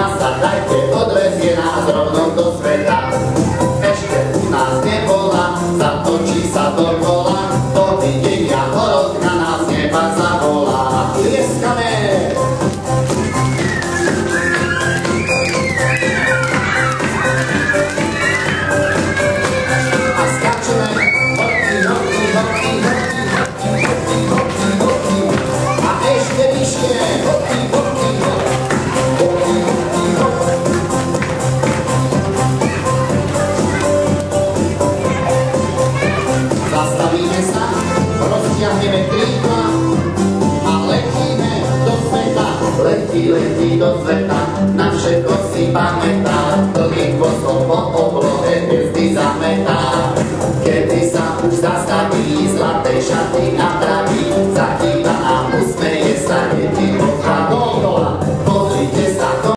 nás a dajte, odvezie nás rovno do sveta. Ešte u nás nebola, zatočí sa dokola, dovidenia horod na nás neba zavolá. Tlieskame! Zastavíme sa, roztiahneme krídla a letíme do sveta. Letí do sveta, na všetko si pamätá, dlhý chvostom po oblohe.